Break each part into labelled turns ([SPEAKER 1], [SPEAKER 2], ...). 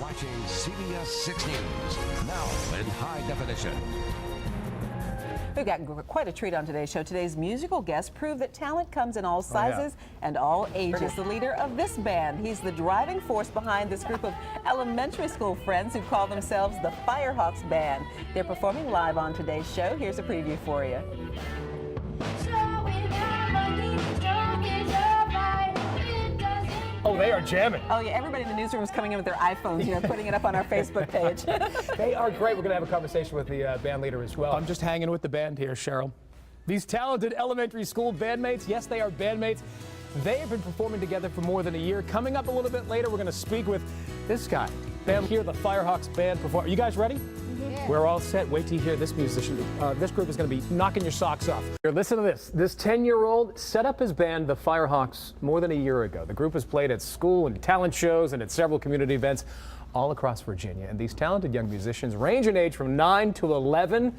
[SPEAKER 1] watching CBS 6 News, now in high definition.
[SPEAKER 2] We've got quite a treat on today's show. Today's musical guests prove that talent comes in all sizes and all ages. The leader of this band, he's the driving force behind this group of elementary school friends who call themselves the Firehawks Band. They're performing live on today's show. Here's a preview for you.
[SPEAKER 3] Oh, they are jamming.
[SPEAKER 2] Oh, yeah, everybody in the newsroom is coming in with their iPhones, putting it up on our Facebook page.
[SPEAKER 3] They are great. We're going to have a conversation with the band leader as well. I'm just hanging with the band here, Cheryl. These talented elementary school bandmates, yes, they are bandmates. They have been performing together for more than a year. Coming up a little bit later, we're going to speak with this guy. Band here, the Firehawks Band perform. Are you guys ready? Yeah. We're all set. Wait till you hear this musician. This group is going to be knocking your socks off. Here, listen to this. This 10-year-old set up his band, the Firehawks, more than a year ago. The group has played at school and talent shows and at several community events all across Virginia. And these talented young musicians range in age from 9 to 11.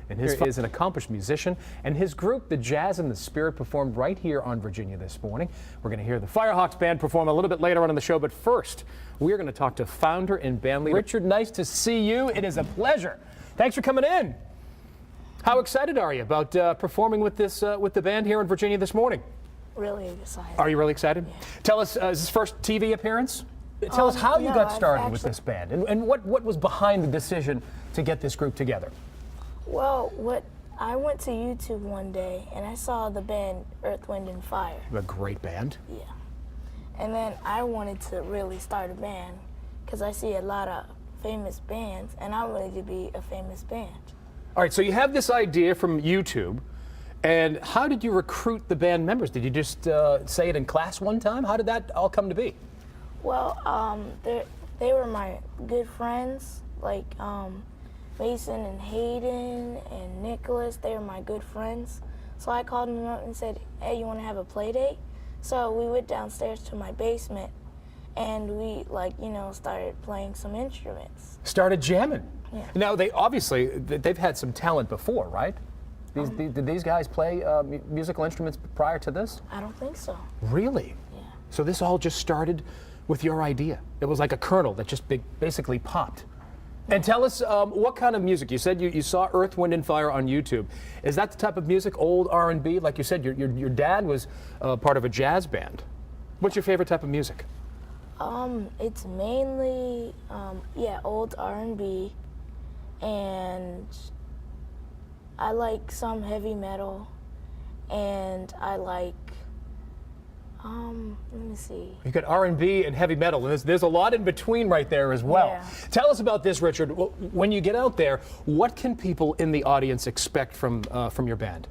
[SPEAKER 3] And his father is an accomplished musician. And his group, the Jazz and the Spirit, performed right here on Virginia this morning. We're going to hear the Firehawks Band perform a little bit later on in the show. But first, we're going to talk to founder and band leader Richard. Nice to see you. It is a pleasure. Thanks for coming in. How excited are you about performing with the band here in Virginia this morning?
[SPEAKER 4] Really excited.
[SPEAKER 3] Are you really excited? Yeah. Tell us, is this first TV appearance? Tell us how you got started with this band and what was behind the decision to get this group together.
[SPEAKER 4] Well, I went to YouTube one day and I saw the band Earth, Wind and Fire.
[SPEAKER 3] A great band.
[SPEAKER 4] Yeah. And then I wanted to really start a band because I see a lot of famous bands and I wanted to be a famous band.
[SPEAKER 3] All right, so you have this idea from YouTube, and how did you recruit the band members? Did you just say it in class one time? How did that all come to be?
[SPEAKER 4] Well, they were my good friends, like Mason and Hayden and Nicholas. They were my good friends. So I called them up and said, hey, you want to have a play date? So we went downstairs to my basement and we started playing some instruments.
[SPEAKER 3] Started jamming.
[SPEAKER 4] Yeah.
[SPEAKER 3] Now they've had some talent before, right? Did these guys play musical instruments prior to this?
[SPEAKER 4] I don't think so.
[SPEAKER 3] Really?
[SPEAKER 4] Yeah.
[SPEAKER 3] So this all just started with your idea. It was like a kernel that just basically popped. And tell us what kind of music. You said you saw Earth, Wind and Fire on YouTube. Is that the type of music, old R&B? Like you said, your dad was part of a jazz band. What's your favorite type of music?
[SPEAKER 4] It's mainly old R&B, and I like some heavy metal, and I like let me see.
[SPEAKER 3] You got R&B and heavy metal, and there's a lot in between right there as well.
[SPEAKER 4] Yeah.
[SPEAKER 3] Tell us about this, Richard. When you get out there, what can people in the audience expect from your band?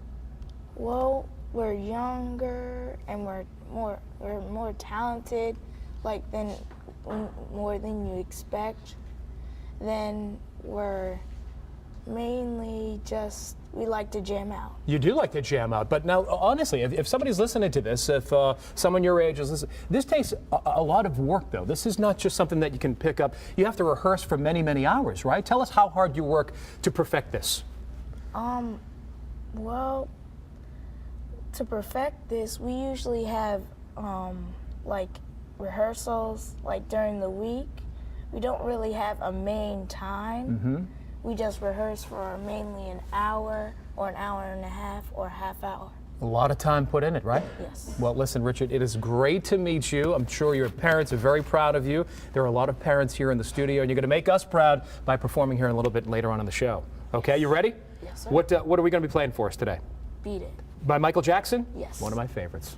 [SPEAKER 4] Well, we're younger and we're more talented, more than you expect. Then we're mainly we like to jam out. You do like to jam out, but now honestly, if somebody's listening to this, if someone your age is listening, this takes a lot of work though. This is not just something that you can pick up. You have to rehearse for many, many hours, right? Tell us how hard you work to perfect this. Well, to perfect this, we usually have rehearsals during the week. We don't really have a main time. Mm-hmm. We just rehearse for mainly an hour or an hour and a half or a half hour.
[SPEAKER 3] A lot of time put in it, right?
[SPEAKER 4] Yes.
[SPEAKER 3] Well, listen, Richard, it is great to meet you. I'm sure your parents are very proud of you. There are a lot of parents here in the studio, and you're going to make us proud by performing here a little bit later on in the show. Okay, you ready?
[SPEAKER 4] Yes, sir.
[SPEAKER 3] What are we going to be playing for us today?
[SPEAKER 4] Beat It.
[SPEAKER 3] By Michael Jackson?
[SPEAKER 4] Yes.
[SPEAKER 3] One of my favorites.